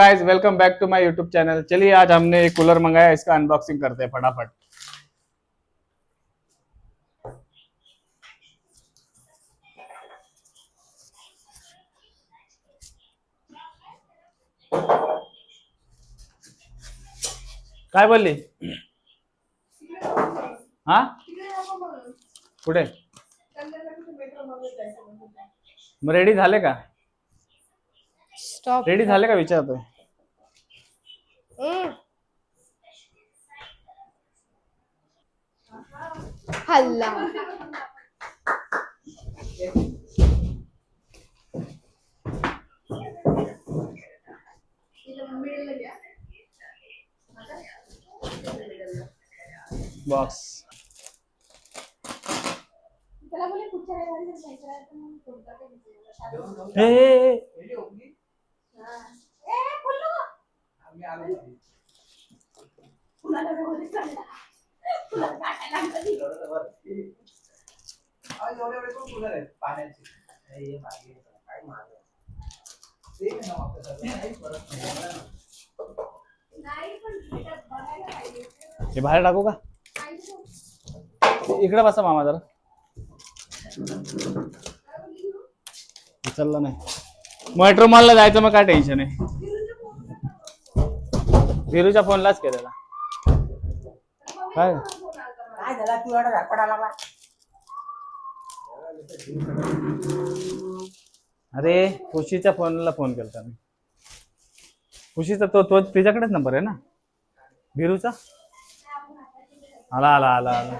Guys welcome back to my YouTube channel. चलिए आज हमने एक कूलर मंगाया, इसका अनबॉक्सिंग करते हैं फटाफट। काय बोलली? हा कुठे मग रेडी झाले का? स्टॉप रेडी झाले का विचारतोय। हल्ला बॉक्स हे बाहेर टाकू का? इकडे बसा मामा जरा। चाललं नाही मेट्रो मॉलला जायचं, मग काय टेन्शन आहे। वीरूच्या फोनलाच केलेला। काय झाला तू एवढा धडपडाला बा? अरे खुशीच्या फोनला फोन केलता मी। खुशीचा तो तिच्याकडेच नंबर आहे ना वीरूचा। आला आला आला आला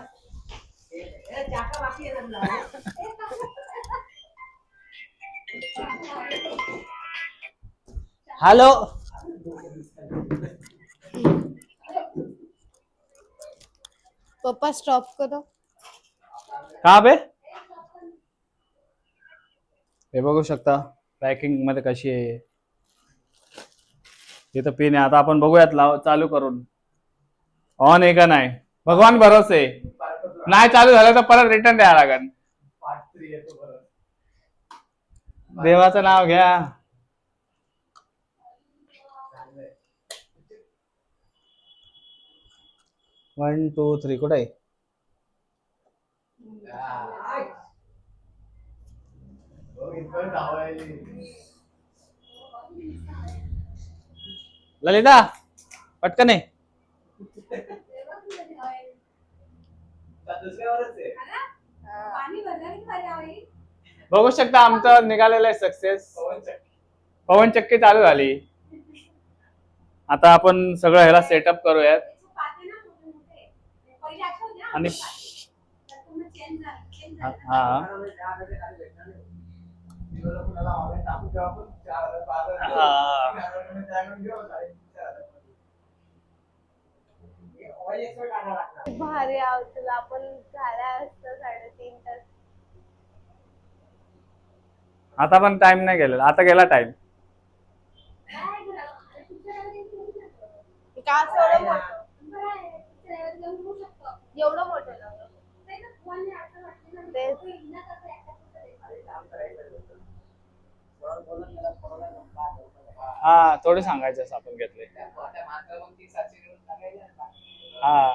हॅलो पप्पा स्टॉप करो। का बे? हे बघू शकता पॅकिंग मध्ये कशी आहे। इथं पिन आहे। आता आपण बघूयात चालू करून ऑन आहे का नाही। भगवान भरोसे नाही चालू झालं तर परत रिटर्न द्यायला लागेल। देवाचं नाव घ्या। 1 2 3 कुठे आहे? ललिता पटकन आहे। बघू शकता आमचं निघालेलं आहे सक्सेस। पवन चक्की चालू झाली। आता आपण सगळं ह्याला सेटअप करूयात आणि हा भारी आवडतं आपण झाला असतं 3.5 तास। आता पण टाइम नाही गेलेला, आता गेला टाइम। का एवढं मोठं हा थोडे सांगायचं असं आपण घेतले। हा